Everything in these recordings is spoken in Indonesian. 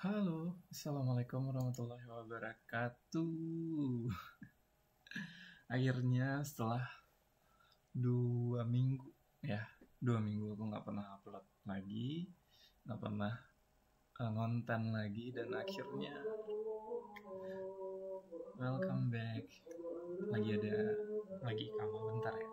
Halo, Assalamualaikum warahmatullahi wabarakatuh. Akhirnya setelah 2 minggu, ya, 2 minggu aku nggak pernah upload lagi, nggak pernah ngonten lagi, dan akhirnya welcome back. Lagi kamu bentar ya.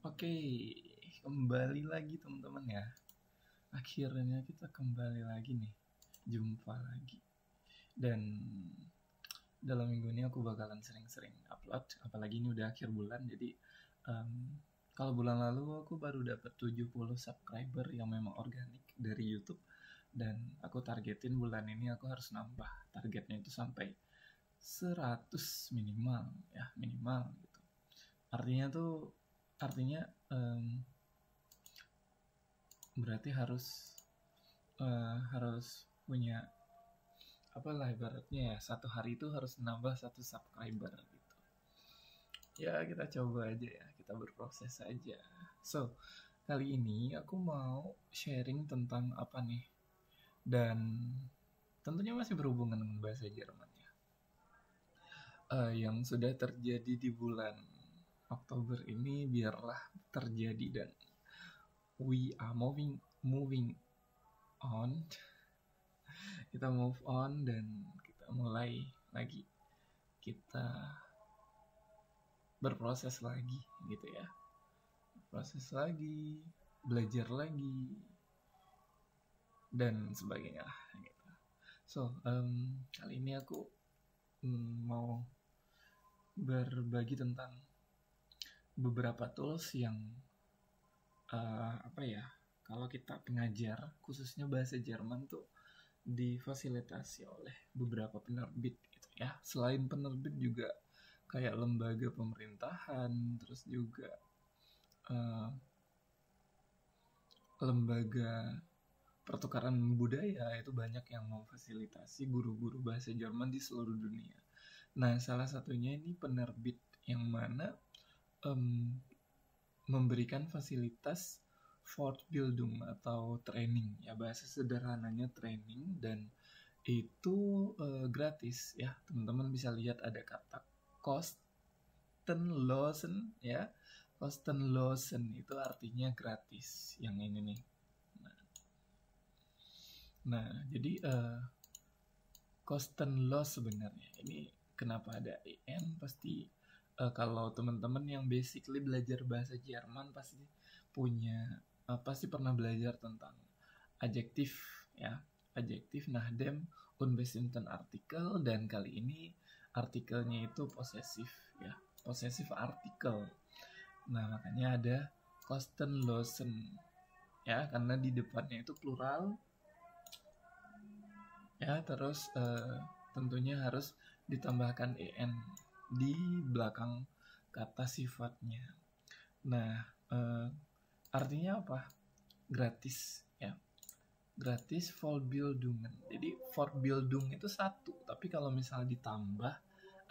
Oke, kembali lagi teman-teman ya. Akhirnya kita kembali lagi nih, jumpa lagi. Dan dalam minggu ini aku bakalan sering-sering upload, apalagi ini udah akhir bulan. Jadi kalau bulan lalu aku baru dapat 70 subscriber yang memang organik dari YouTube, dan aku targetin bulan ini aku harus nambah targetnya itu sampai 100 minimal ya, minimal gitu. Artinya berarti harus punya apalah ibaratnya ya, satu hari itu harus nambah 1 subscriber gitu. Ya kita coba aja ya, kita berproses aja. So kali ini aku mau sharing tentang apa nih, dan tentunya masih berhubungan dengan bahasa Jerman ya, yang sudah terjadi di bulan Oktober ini biarlah terjadi, dan we are moving on. Kita move on dan kita mulai lagi, kita berproses lagi gitu ya, proses lagi, belajar lagi dan sebagainya lah gitu. So kali ini aku mau berbagi tentang beberapa tools yang kalau kita pengajar khususnya bahasa Jerman tuh difasilitasi oleh beberapa penerbit gitu ya. Selain penerbit juga kayak lembaga pemerintahan, terus juga lembaga pertukaran budaya, itu banyak yang memfasilitasi guru-guru bahasa Jerman di seluruh dunia. Nah, salah satunya ini penerbit yang mana memberikan fasilitas Fortbildung atau training ya, bahasa sederhananya training, dan itu gratis ya. Teman-teman bisa lihat ada kata kostenlosen ya. Kostenlosen itu artinya gratis, yang ini nih. Nah jadi kostenlos sebenarnya ini kenapa ada en, pasti kalau teman-teman yang basically belajar bahasa Jerman pasti pernah belajar tentang adjektif ya, adjektif nachdem unbestimmten Artikel, dan kali ini artikelnya itu posesif ya, posesif artikel. Nah makanya ada kostenlosen ya, karena di depannya itu plural ya, terus tentunya harus ditambahkan en di belakang kata sifatnya. Nah artinya apa? Gratis ya, gratis Fortbildungen. Jadi Fortbildung itu satu, tapi kalau misalnya ditambah,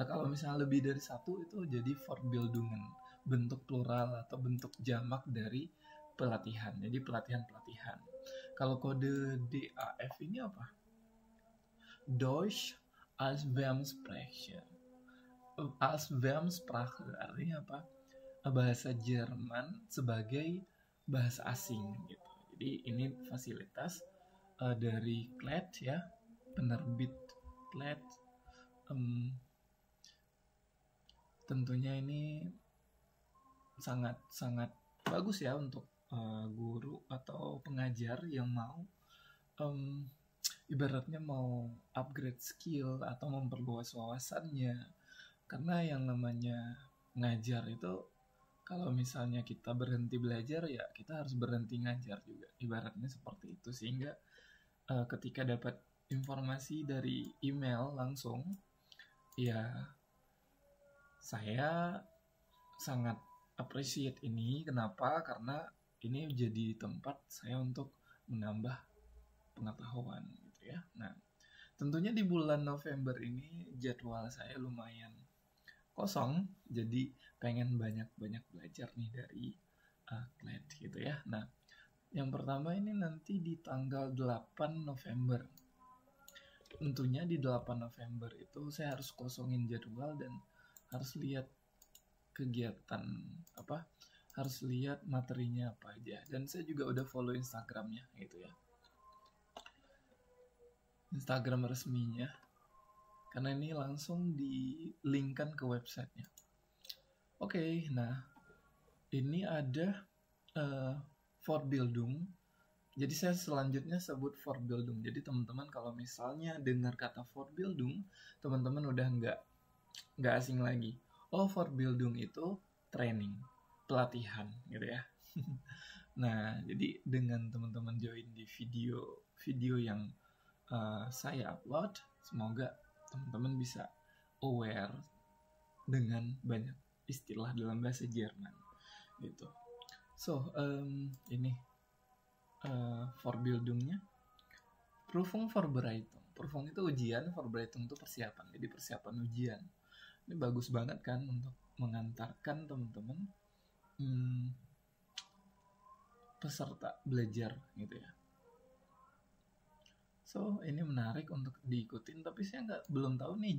kalau misalnya lebih dari satu itu jadi Fortbildungen, bentuk plural atau bentuk jamak dari pelatihan. Jadi pelatihan-pelatihan. Kalau kode DAF ini apa? Deutsch als Fremdsprache. Als Fremdsprache artinya apa? Bahasa Jerman sebagai bahasa asing gitu. Jadi ini fasilitas dari KLED ya, penerbit KLED. Tentunya ini sangat bagus ya untuk guru atau pengajar yang mau ibaratnya mau upgrade skill atau memperluas wawasannya. Karena yang namanya ngajar itu kalau misalnya kita berhenti belajar ya kita harus berhenti ngajar juga, ibaratnya seperti itu. Sehingga ketika dapat informasi dari email langsung, ya saya sangat appreciate ini. Kenapa? Karena ini jadi tempat saya untuk menambah pengetahuan gitu ya. Nah, tentunya di bulan November ini jadwal saya lumayan kosong, jadi pengen banyak-banyak belajar nih dari Kled gitu ya. Nah, yang pertama ini nanti di tanggal 8 November. Tentunya di 8 November itu saya harus kosongin jadwal dan harus lihat kegiatan apa, harus lihat materinya apa aja. Dan saya juga udah follow Instagramnya gitu ya, Instagram resminya, karena ini langsung di-linkkan ke websitenya. Oke, nah ini ada Fortbildung. Jadi saya selanjutnya sebut Fortbildung. Jadi teman-teman kalau misalnya dengar kata Fortbildung, teman-teman udah nggak asing lagi. Oh, Fortbildung itu training, pelatihan gitu ya. Nah, jadi dengan teman-teman join di video yang saya upload, semoga teman-teman bisa aware dengan banyak istilah dalam bahasa Jerman gitu. So, ini Fortbildungnya, Prüfung Vorbereitung. Prüfung itu ujian, Vorbereitung itu persiapan. Jadi persiapan ujian. Ini bagus banget kan untuk mengantarkan teman-teman peserta belajar gitu ya. So, ini menarik untuk diikutin, tapi saya belum tahu nih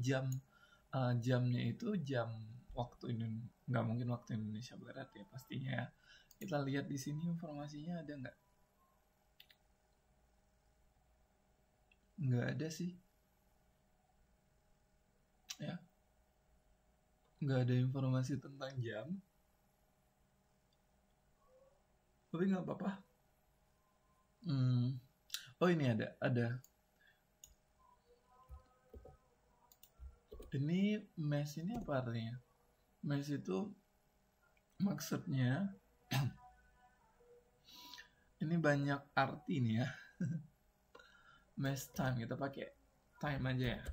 jamnya itu jam waktu ini, nggak mungkin waktu Indonesia Barat ya pastinya ya. Kita lihat di sini informasinya ada nggak? Nggak ada sih. Ya. Nggak ada informasi tentang jam. Tapi nggak apa-apa. Oh, ini ada. Ini mes ini apa artinya? Mes itu maksudnya ini banyak arti nih ya. Mes time, kita pakai time aja ya.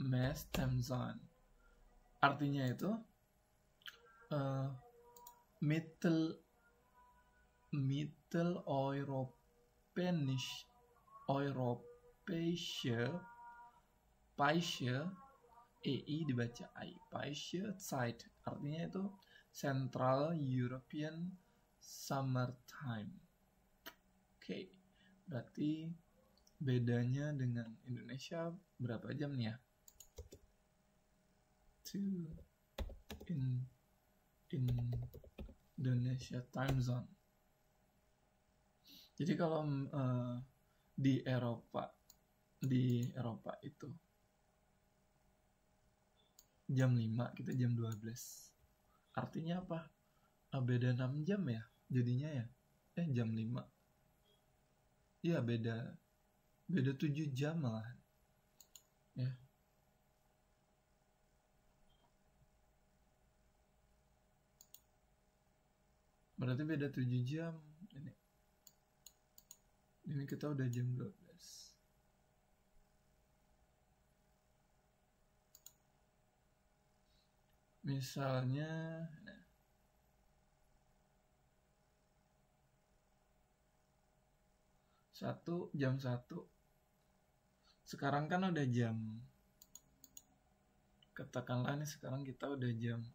Mes time zone. Artinya itu Europäische EI dibaca I, Paische Zeit, artinya itu Central European Summertime. Oke, berarti bedanya dengan Indonesia berapa jam nih ya? In Indonesia time zone. Jadi kalau di Eropa itu jam 5, kita jam 12. Artinya apa? Beda 6 jam ya jadinya ya. Jam 5. Iya, beda 7 jam malah. Ya. Berarti beda 7 jam. Ini kita udah jam 12. Misalnya jam 1. Sekarang kan udah jam, katakanlah nih sekarang kita udah jam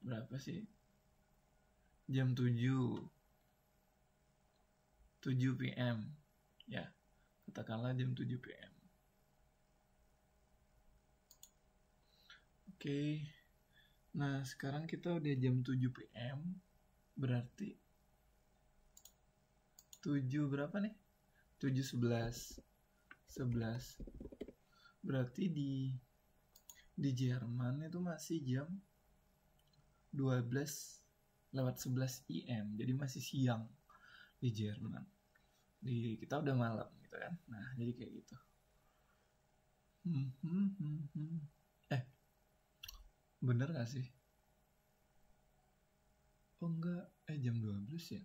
berapa sih? Jam 7 PM ya, katakanlah jam 7 PM. Oke. Nah, sekarang kita udah jam 7 PM. Berarti 7 berapa nih? 7.11. Berarti di Jerman itu masih jam 12:11 IM. Jadi masih siang di Jerman. Kita udah malam gitu kan. Nah, jadi kayak gitu. Bener gak sih? Oh enggak, jam 12 ya.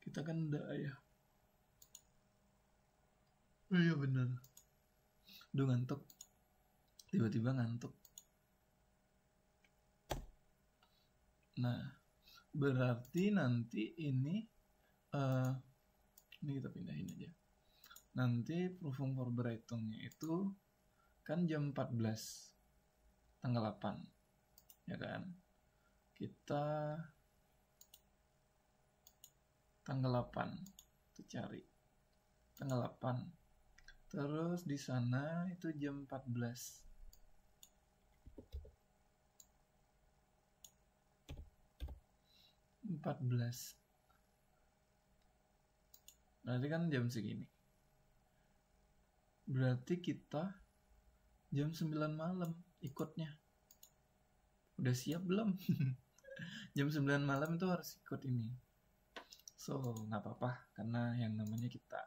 Kita kan udah ya. Oh iya bener. Duh ngantuk. Tiba-tiba ngantuk. Nah, berarti nanti ini kita pindahin aja. Nanti Prüfung Vorbereitungnya itu kan jam 14 tanggal 8 ya kan. Kita tanggal 8 kita cari tanggal 8. Terus di sana itu jam 14. Berarti kan jam segini. Berarti kita jam 9 malam ikutnya. Udah siap belum? Jam 9 malam itu harus ikut ini. So, nggak apa-apa karena yang namanya kita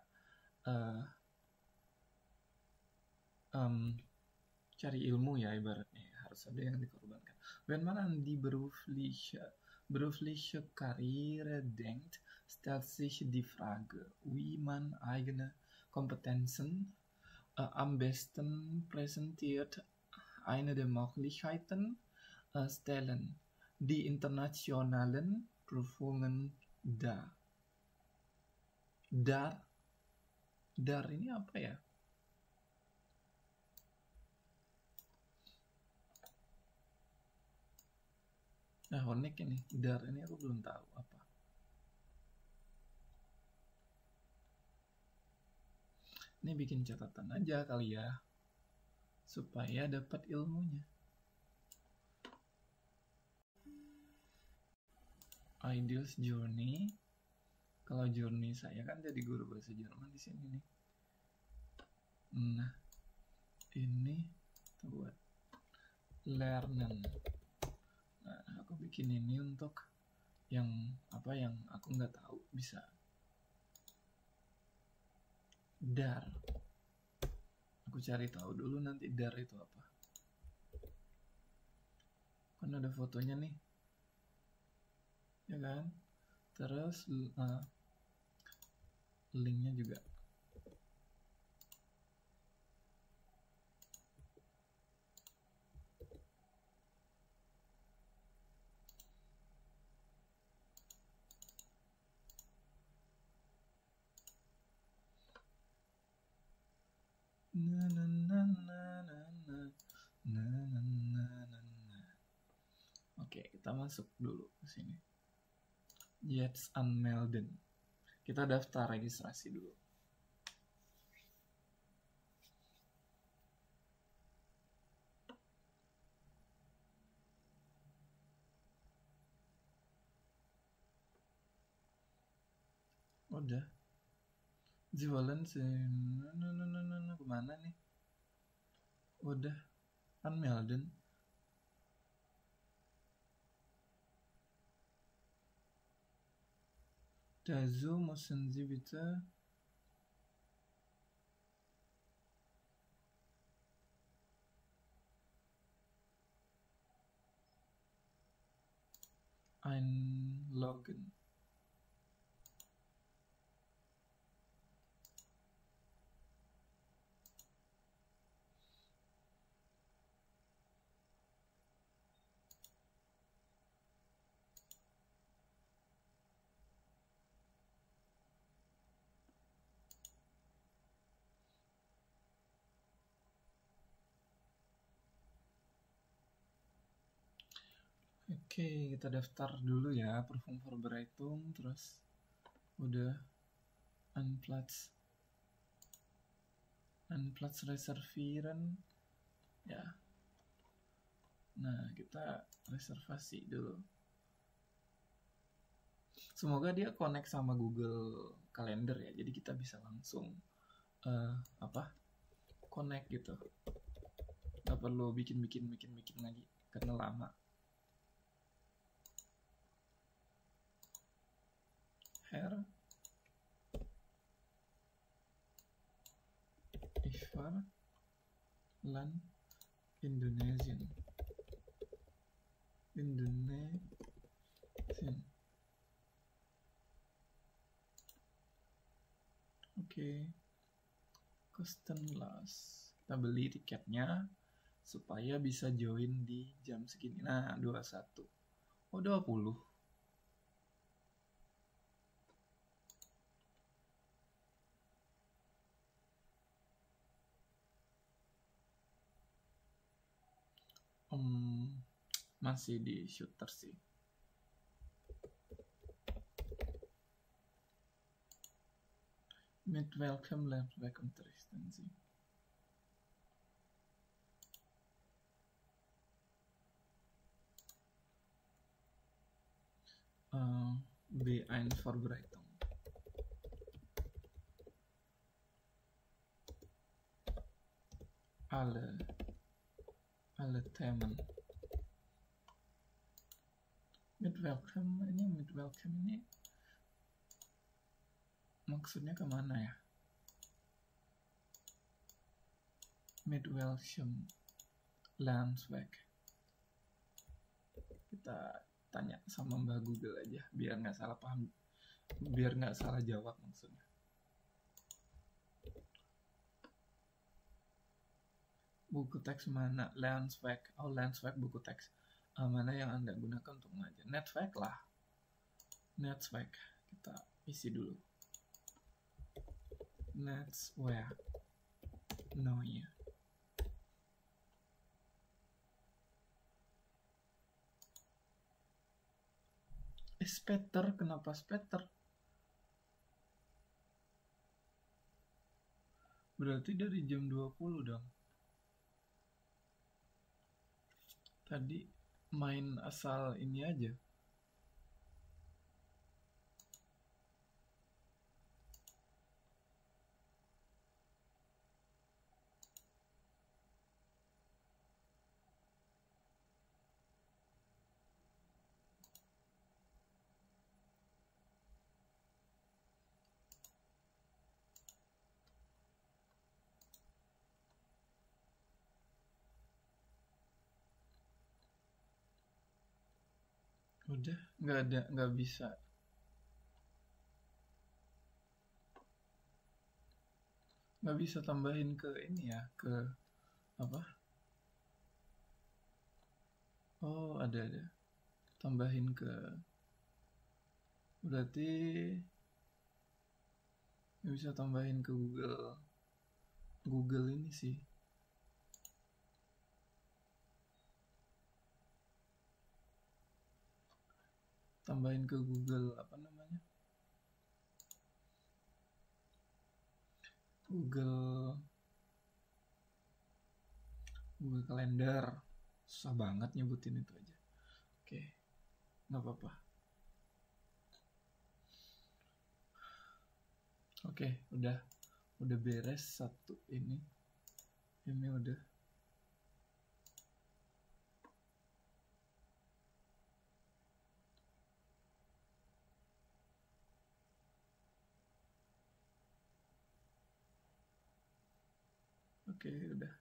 cari ilmu ya ibaratnya. Harus ada yang dikorbankan. Wenn man an die berufliche Karriere denkt, stellt sich die Frage, wie man eigene Kompetenzen am besten präsentiert. Eine der Möglichkeiten stellen die internationalen Prüfungen dar. Dar ini apa ya? Nah, unik ini. Dar ini aku belum tahu apa. Ini bikin catatan aja kali ya. Supaya dapat ilmunya. Ideal journey. Kalau journey saya kan jadi guru bahasa Jerman di sini nih. Nah, ini buat lernen. Nah, aku bikin ini untuk yang apa yang aku nggak tahu bisa. Dar. Aku cari tahu dulu nanti dar itu apa. Kan ada fotonya nih. Ya kan? Terus linknya juga. Oke, kita masuk dulu ke sini. Jetzt anmelden. Kita daftar registrasi dulu. Udah. Sie wollen kemana nih? Udah. Anmelden. Dazu müssen Sie bitte einloggen. Oke, kita daftar dulu ya, Prüfung Vorbereitung, terus udah Anplatz reservieren ya. Nah, kita reservasi dulu. Semoga dia connect sama Google Calendar ya, jadi kita bisa langsung connect gitu. Gak perlu bikin lagi karena lama. Herr Ivar LAN Indonesian. Oke. Custom loss. Kita beli tiketnya supaya bisa join di jam segini. Nah, 21. Oh, 20. Masih di shooter sih. Mid welcome left back consistency. B1 Vorbereitung. Alle Themen. Mid welcome ini maksudnya kemana ya? Mid welcome Landsweg. Kita tanya sama Mbak Google aja biar nggak salah paham, biar nggak salah jawab maksudnya. Buku teks mana? Landsweg. Oh, Landsweg buku teks. Mana yang Anda gunakan untuk mengajar? Netweg lah. Netweg. Kita isi dulu. Netweg. No ya. Spatter, kenapa spatter? Berarti dari jam 20 dong. Tadi main asal ini aja. Udah, nggak bisa. Nggak bisa tambahin ke ini ya, ke apa? Oh, ada. Tambahin ke, berarti nggak bisa tambahin ke Google ini sih. Tambahin ke Google apa namanya? Google Calendar. Susah banget nyebutin itu aja. Oke, nggak apa-apa. Oke, udah beres satu ini udah. Oke, udah.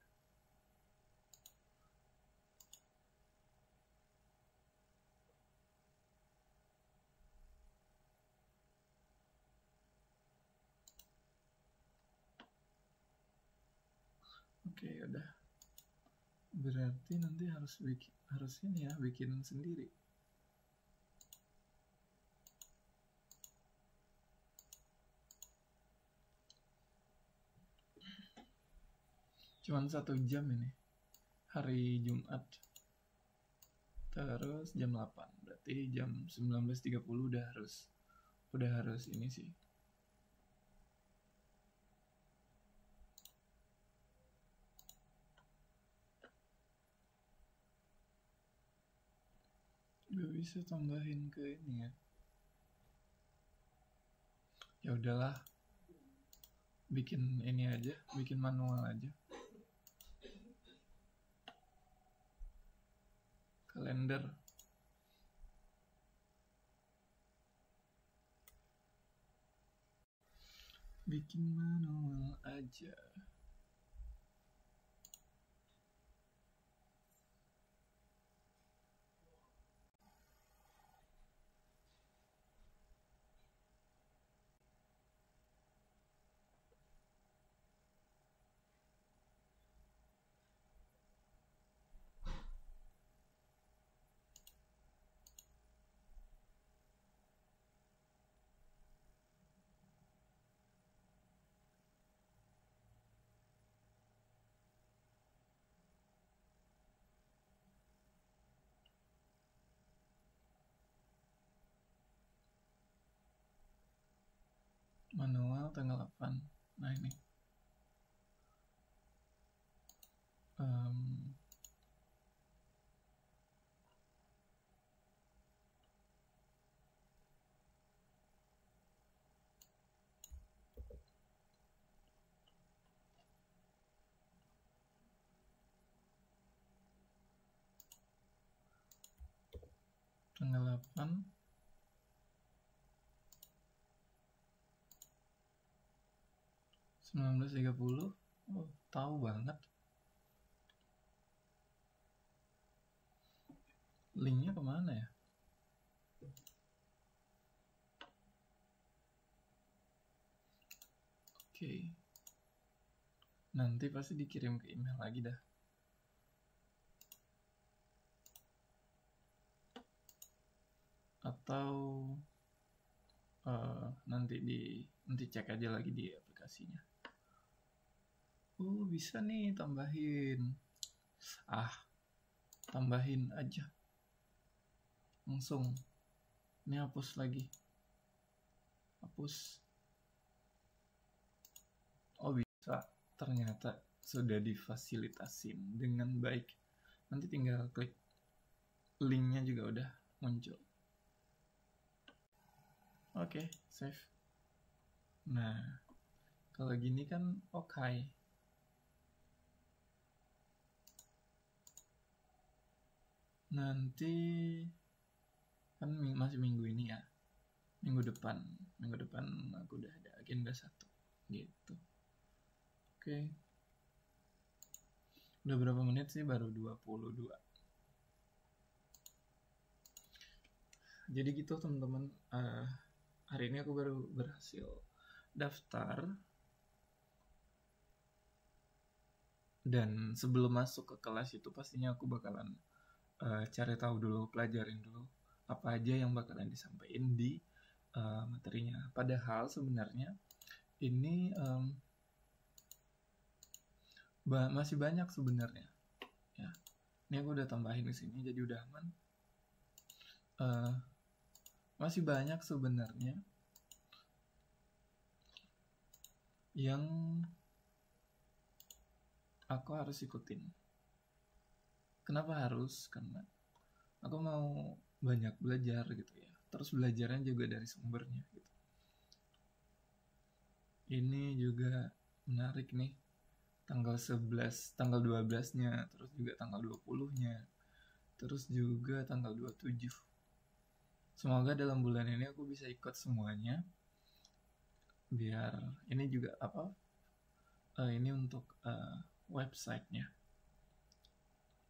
Oke, udah. Berarti nanti harus ini ya, bikin sendiri. Cuman 1 jam ini. Hari Jumat. Terus jam 8. Berarti jam 19.30 udah harus ini sih. Gak bisa tambahin ke ini ya. Ya udahlah. Bikin ini aja, bikin manual aja. Kalender. Bikin manual aja. manual tanggal 8. Nah ini tanggal 8 19.30. Oh, tahu banget. Linknya kemana ya? Oke. Nanti pasti dikirim ke email lagi dah. Atau nanti cek aja lagi di aplikasinya. Bisa nih tambahin. Tambahin aja. Langsung. Ini hapus lagi. Hapus. Oh bisa. Ternyata sudah difasilitasin dengan baik. Nanti tinggal klik linknya juga udah muncul. Oke, save. Nah, kalau gini kan oke. Nanti kan masih minggu ini ya. Minggu depan aku udah ada agenda 1 gitu. Oke. Udah berapa menit sih? Baru 22. Jadi gitu teman-teman, hari ini aku baru berhasil daftar. Dan sebelum masuk ke kelas itu pastinya aku bakalan cari tahu dulu, pelajarin dulu apa aja yang bakalan disampaikan di materinya. Padahal sebenarnya ini masih banyak sebenarnya. Ya, ini aku udah tambahin di sini jadi udah aman. Masih banyak sebenarnya yang aku harus ikutin. Kenapa harus? Karena aku mau banyak belajar gitu ya. Terus belajarnya juga dari sumbernya gitu. Ini juga menarik nih. Tanggal 11, tanggal 12-nya, terus juga tanggal 20-nya. Terus juga tanggal 27. Semoga dalam bulan ini aku bisa ikut semuanya. Biar ini juga ini untuk websitenya.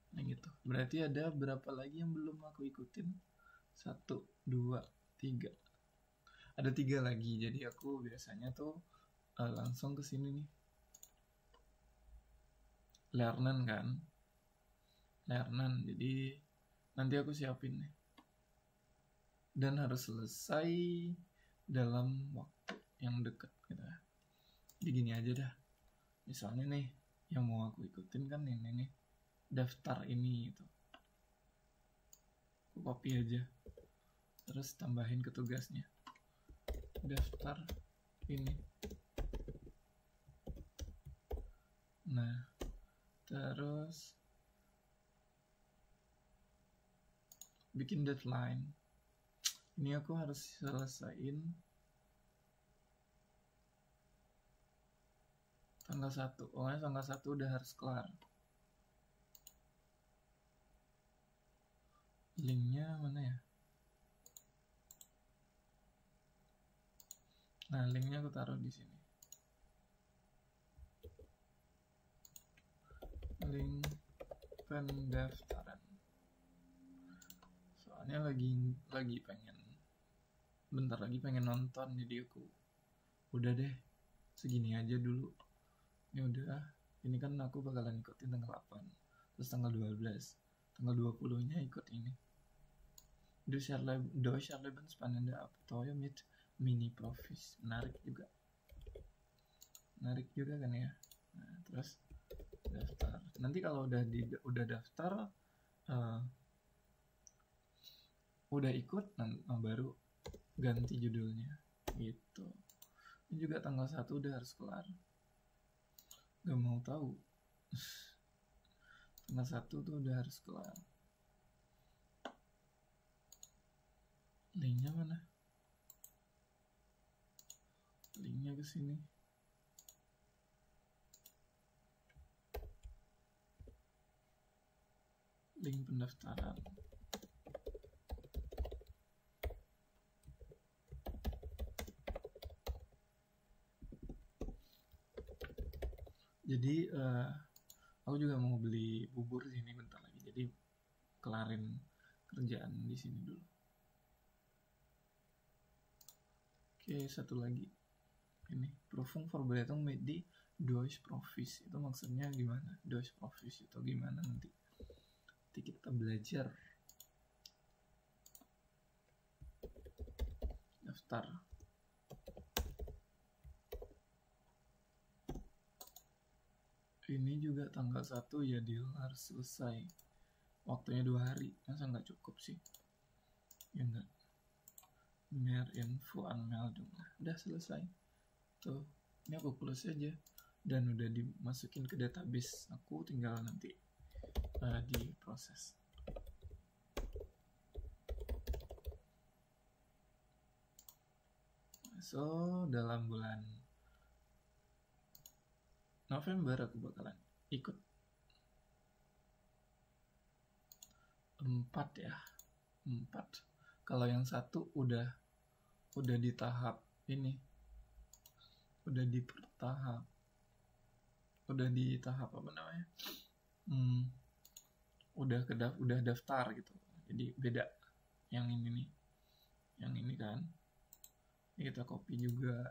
Nah gitu. Berarti ada berapa lagi yang belum aku ikutin? 1, 2, 3. Ada 3 lagi. Jadi aku biasanya tuh langsung ke sini nih. Lernen kan. Lernen. Jadi nanti aku siapin nih. Dan harus selesai dalam waktu yang dekat gitu ya. Jadi gini aja dah. Misalnya nih yang mau aku ikutin kan ini nih. Daftar ini gitu. Aku copy aja. Terus tambahin ke tugasnya. Daftar ini. Nah, terus bikin deadline. Ini aku harus selesain tanggal 1. Pokoknya tanggal 1 udah harus kelar. Linknya mana ya? Nah, linknya aku taruh di sini. Link pendaftaran. Soalnya lagi bentar lagi pengen nonton, jadi aku udah deh segini aja dulu. Ini udah, ini kan aku bakalan ikutin tanggal 8, terus tanggal 12, tanggal 20-nya ikut ini. Då kör en spännande upptag mitt mini-profis. Menarik juga kan ya. Nah, terus daftar. Nanti kalau udah daftar, udah ikut, baru ganti judulnya gitu. Ini juga tanggal 1 udah harus kelar. Gak mau tahu. Tanggal 1 tuh udah harus kelar. Linknya mana? Linknya ke sini. Link pendaftaran. Jadi aku juga mau beli bubur di sini bentar lagi. Jadi kelarin kerjaan di sini dulu. Oke, satu lagi. Ini Prüfung Vorbereitung mit die Deutsch Profis. Itu maksudnya gimana? Deutsch Profis itu gimana nanti? Nanti kita belajar. Daftar. Ini juga tanggal 1 ya, deal harus selesai. Waktunya 2 hari. Masa nggak cukup sih? Ya enggak. Mehr info anmeldung. Udah selesai. Tuh, ini aku close aja. Dan udah dimasukin ke database. Aku tinggal nanti diproses. So, dalam bulan November aku bakalan ikut 4 ya. 4. Kalau yang 1 udah di tahap ini. Udah di tahap apa namanya? Udah daftar gitu. Jadi beda yang ini nih. Yang ini kan. Ini kita copy juga.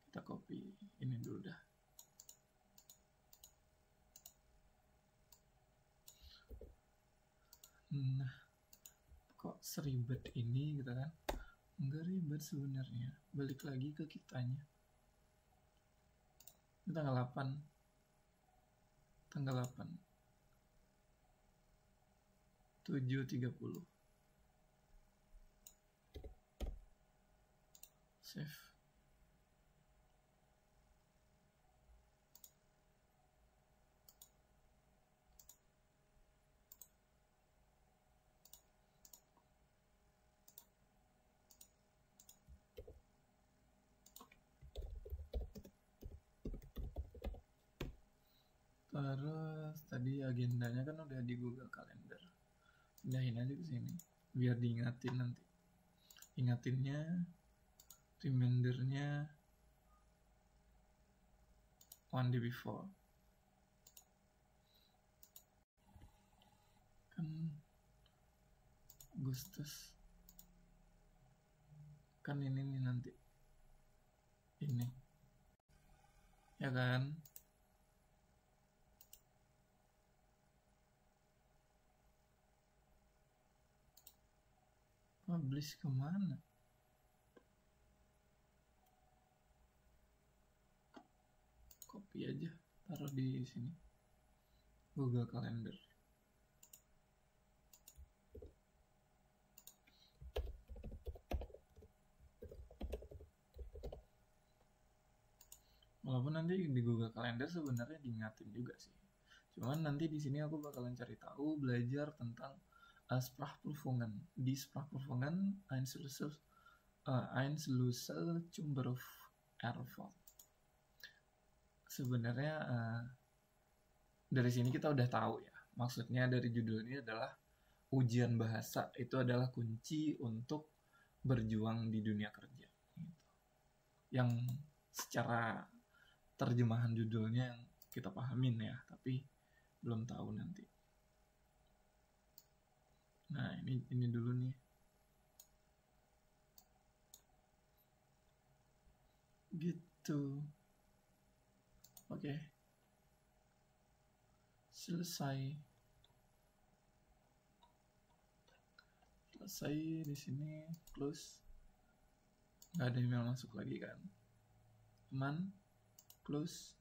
Kita copy ini dulu dah. Nah, kok seribet ini gitu kan? Enggak ribet sebenarnya. Balik lagi ke kitanya. Ini tanggal 8. Tanggal 8. 7.30. Save. Terus tadi agendanya kan udah di Google Calendar. Pindahin aja ke sini biar diingatin nanti. Ingatinnya, remindernya one day before. Kan Agustus. Kan ini nih nanti. Ini. Ya kan? Publish kemana? Copy aja, taruh di sini. Google Calendar. Walaupun nanti di Google Calendar sebenarnya diingatin juga sih. Cuman nanti di sini aku bakalan cari tahu, belajar tentang Sprachprüfungen. Di Sprachprüfungen Einzelberuf Erfolg. Sebenarnya dari sini kita udah tahu ya. Maksudnya dari judul ini adalah ujian bahasa itu adalah kunci untuk berjuang di dunia kerja. Yang secara terjemahan judulnya yang kita pahamin ya, tapi belum tahu nanti. Nah, ini dulu nih. Gitu. Oke. Selesai di sini, close. Nggak ada email masuk lagi kan? Aman. Close.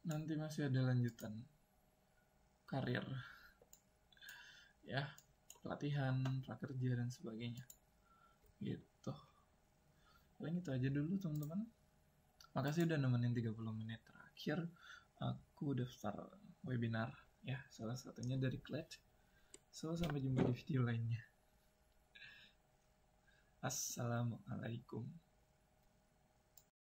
nanti masih ada lanjutan karir ya, pelatihan, prakerja dan sebagainya gitu. Paling itu aja dulu teman-teman. Makasih udah nemenin 30 menit terakhir aku daftar webinar ya, salah satunya dari Klet. So sampai jumpa di video lainnya. Assalamualaikum.